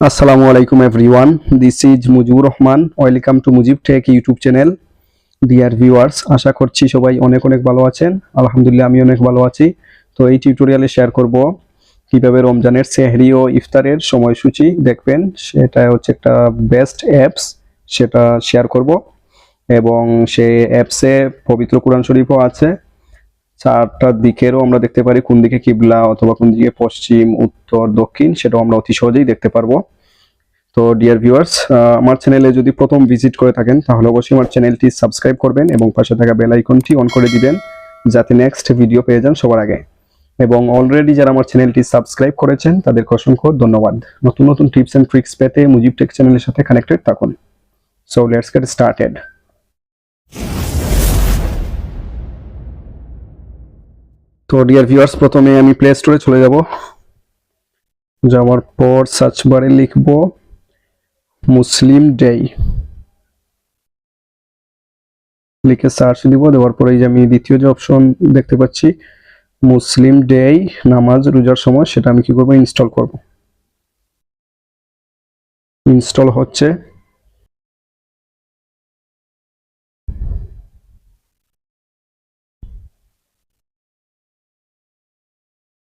আসসালামু আলাইকুম everyone, this is Mujibur Rahman. Welcome to Mujib Tech YouTube channel. Dear viewers, আশা করছি সবাই অনেক অনেক ভালো আছেন। আলহামদুলিল্লাহ আমি অনেক ভালো আছি। তো এই টিউটোরিয়ালে শেয়ার করব কিভাবে রমজানের সেহরি ও ইফতারের সময়সূচি দেখবেন। সেটা হচ্ছে একটা বেস্ট অ্যাপস, সেটা শেয়ার করব। এবং সেই অ্যাপসে পবিত্র কোরআন শরীফও আছে। চারটা দিকেরও আমরা দেখতে পারি কোন দিকে কিবলা অথবা কোন দিকে পশ্চিম, উত্তর, দক্ষিণ, সেটাও আমরা অতি সহজেই দেখতে পারবো। তো ডিয়ার ভিউয়ার্স, আমার চ্যানেলে যদি প্রথম ভিজিট করে থাকেন তাহলে অবশ্যই আমার চ্যানেলটি সাবস্ক্রাইব করবেন এবং পাশে থাকা বেল আইকনটি অন করে দিবেন যাতে নেক্সট ভিডিও পেয়ে যান সবার আগে। এবং অলরেডি যারা আমার চ্যানেলটি সাবস্ক্রাইব করেছেন তাদেরকে অসংখ্য ধন্যবাদ। নতুন নতুন টিপস এন্ড ট্রিক্স পেতে মুজিব টেক চ্যানেলের সাথে কানেক্টেড থাকুন। So let's get started. তো ডিয়ার ভিউয়ার্স, প্রথমে আমি প্লে স্টোরে চলে যাব। যাওয়ার পর সার্চ বারে লিখব মুসলিম ডে, লিখে সার্চ দিব। দেওয়ার পরে এই যে আমি দ্বিতীয় যে অপশন দেখতে পাচ্ছি মুসলিম ডে নামাজ রোজার সময়, সেটা আমি কি করব, ইনস্টল করব। ইনস্টল হচ্ছে।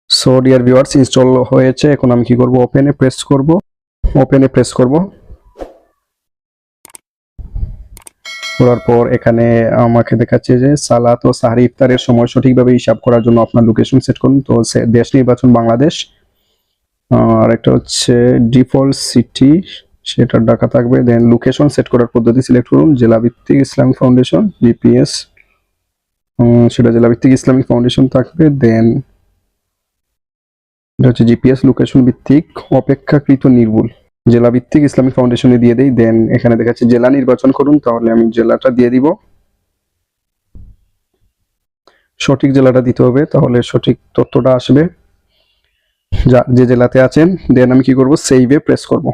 সো ডিয়ার ভিউয়ার্স, ইনস্টল হয়েছে। এখন আমি কি করব, ওপেনে প্রেস করব। ওপেনে প্রেস করব করার পর এখানে আমাকে দেখাচ্ছে যে সালাত ও সাহরি ইফতারের সময় সঠিকভাবে হিসাব করার জন্য আপনার লোকেশন সেট করুন। তো দেশ নির্বাচন বাংলাদেশ, আর একটা হচ্ছে ডিফল্ট সিটি, সেটা ঢাকা থাকবে। দেন লোকেশন সেট করার পদ্ধতি সিলেক্ট করুন, জেলা ভিত্তিক ইসলামিক ফাউন্ডেশন জিপিএস, সেটা জেলা ভিত্তিক ইসলামিক ফাউন্ডেশন থাকবে। দেন এটা হচ্ছে জিপিএস লোকেশন ভিত্তিক অপেক্ষাকৃত নির্ভুল, জেলা ভিত্তিক ইসলামিক ফাউন্ডেশনে দিয়ে দেই। দেন এখানে দেখাচ্ছে জেলা নির্বাচন করুন, তাহলে আমি জেলাটা দিয়ে দিব। সঠিক জেলাটা দিতে হবে, তাহলে সঠিক তথ্যটা আসবে যে জেলাতে আছেন। দেন আমি কি করব, সেভে প্রেস করব।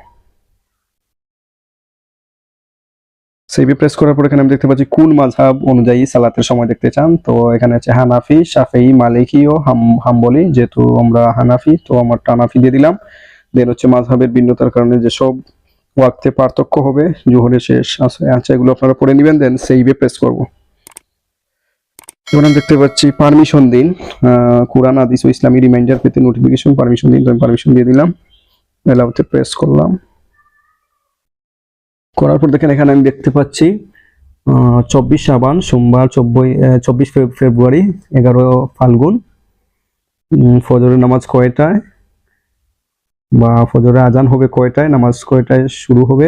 সেভে প্রেস করার পর এখানে আমি দেখতে পাচ্ছি কোন মাযহাব অনুযায়ী সালাতের সময় দেখতে চান। তো এখানে আছে হানাফি, শাফেঈ, মালিকি ও হাম্বলি। যেহেতু আমরা হানাফি, তো আমার হানাফি দিয়ে দিলাম। দেন হচ্ছে মাযহাবের ভিন্নতার কারণে যেসব ওয়াক্তে পার্থক্য হবে, জোহরের শেষ আছে, এগুলো আপনারা পড়ে নেবেন। দেন সেভে প্রেস করব। এবার আমি দেখতে পাচ্ছি পারমিশন দিন, কোরআন, হাদিস ও ইসলামী রিমাইন্ডার পেতে নোটিফিকেশন পারমিশন দিন। তো আমি পারমিশন দিয়ে দিলাম, এলাউতে প্রেস করলাম। করার পর দেখেন এখানে আমি দেখতে পাচ্ছি 24 শাবান সোমবার, 24 ফেব্রুয়ারি, 11 ফাল্গুন। ফজরের নামাজ কয়টায় বা ফজরে আজান হবে কয়টায়, নামাজ কয়টায় শুরু হবে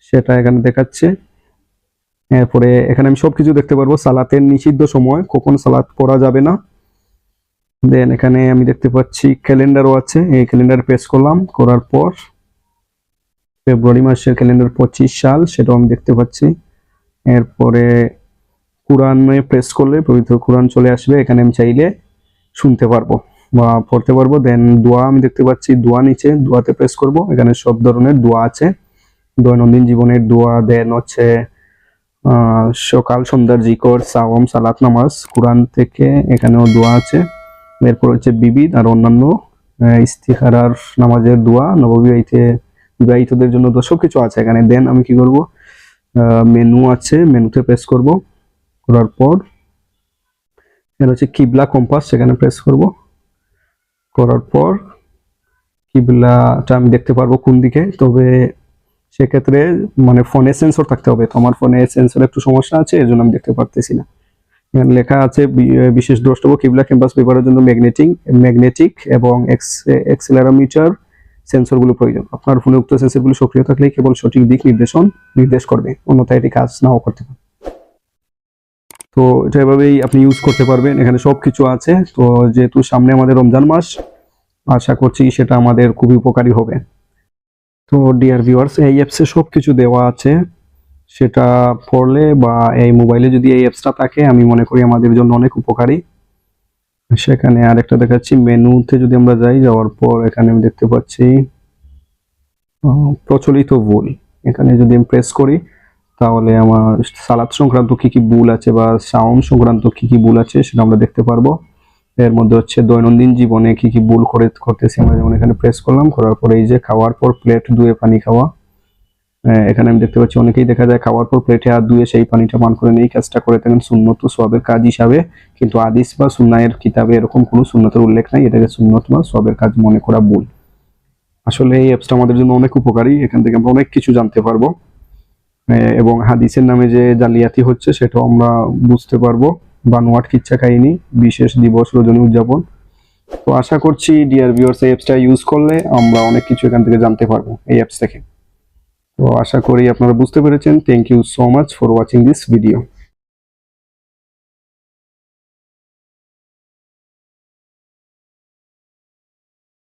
সেটা এখানে দেখাচ্ছে। এরপরে এখানে আমি সবকিছু দেখতে পারবো, সালাতের নিষিদ্ধ সময়, কখন সালাত পড়া যাবে না। দেন এখানে আমি দেখতে পাচ্ছি ক্যালেন্ডারও আছে, এই ক্যালেন্ডারে প্রেস করলাম। করার পর ফেব্রুয়ারি মাসের ক্যালেন্ডার 25 সাল, সেটাও আমি দেখতে পাচ্ছি। এরপরে কোরআনে প্রেস করলে পবিত্র কোরআন চলে আসবে, এখানে আমি চাইলে শুনতে পারবো বা পড়তে পারবো। দেন দোয়া আমি দেখতে পাচ্ছি, দোয়া নিচে, দোয়াতে প্রেস করব। এখানে সব ধরনের দোয়া আছে, দৈনন্দিন জীবনের দোয়া। দেন হচ্ছে সকাল সন্ধ্যার জিকর, সাওম, সালাত, নামাজ, কোরআন থেকে এখানেও দোয়া আছে। এরপর হচ্ছে বিবিধ আর অন্যান্য ইস্তিখারার নামাজের দোয়া, বিবাহিতদের জন্য দোয়া, সবকিছু আছে এখানে। দেন আমি কি করব, মেনু আছে, মেনুতে প্রেস করব। করার পর এটা হচ্ছে কিবলা কম্পাস, সেখানে প্রেস করব। করার পর কিবলাটা আমি দেখতে পারবো কোন দিকে। তবে সেক্ষেত্রে মানে ফোনে সেন্সর থাকতে হবে, তো আমার ফোনে সেন্সর একটু সমস্যা আছে, এর জন্য আমি দেখতে পারতেছি না। এখানে লেখা আছে বিশেষ দ্রষ্টব্য কিবলা ক্যাম্পাস ব্যবহারের জন্য ম্যাগনেটিক এবং অ্যাক্সেলেরোমিটার সেন্সরগুলো প্রয়োজন। আপনার ফোনে উক্ত সেন্সরগুলো সক্রিয় থাকলে কেবল সঠিক দিক নির্দেশ করবে, অন্যথায় এটি কাজ নাও করতে পারে। তো এটা এভাবেই আপনি ইউজ করতে পারবেন, এখানে সবকিছু আছে। তো যেহেতু সামনে আমাদের রমজান মাস, আশা করছি সেটা আমাদের খুবই উপকারী হবে। তো ডিয়ার ভিউয়ার্স, এই অ্যাপসে সবকিছু দেওয়া আছে, সেটা পড়লে বা এই মোবাইলে যদি এই অ্যাপসটা থাকে, আমি মনে করি আমাদের জন্য অনেক উপকারী। সেখানে আরেকটা দেখাচ্ছি, মেনুতে যদি আমরা যাওয়ার পর এখানে আমি দেখতে পাচ্ছি প্রচলিত ভুল। এখানে যদি আমি প্রেস করি তাহলে আমার সালাত সংক্রান্ত কি কি ভুল আছে বা সাওম সংক্রান্ত কি কি ভুল আছে সেটা আমরা দেখতে পারবো। এর মধ্যে হচ্ছে দৈনন্দিন জীবনে কি কি ভুল করতেছি আমরা, যেমন এখানে প্রেস করলাম, করার পরে এই যে খাওয়ার পর প্লেট ধুয়ে পানি খাওয়া। এখানে আমি দেখতে পাচ্ছি অনেকেই দেখা যায় খাওয়ার পর প্লেটে হাত ধুয়ে সেই পানিটা পান করে নেই, কাজটা করে থাকেন সুন্নত সওয়াবের কাজ হিসাবে, কিন্তু হাদিস বা সুন্নাহের কিতাবে এরকম কোনো সুন্নতের উল্লেখ নাই, এটাকে সুন্নত বা সওয়াবের কাজ মনে করা ভুল। আসলে এই অ্যাপসটা আমাদের জন্য অনেক উপকারী, এখান থেকে আমরা অনেক কিছু জানতে পারবো, এবং হাদিসের নামে যে জালিয়াতি হচ্ছে সেটাও আমরা বুঝতে পারবো। বানোয়াট কিচ্ছা কাহিনী, বিশেষ দিবস রজনী উদযাপন। তো আশা করছি ডিয়ার ভিউয়ার্স এই অ্যাপসটা ইউজ করলে আমরা অনেক কিছু এখান থেকে জানতে পারবো এই অ্যাপস থেকে। তো আশা করি আপনারা বুঝতে পেরেছেন। Thank you so much for watching this video.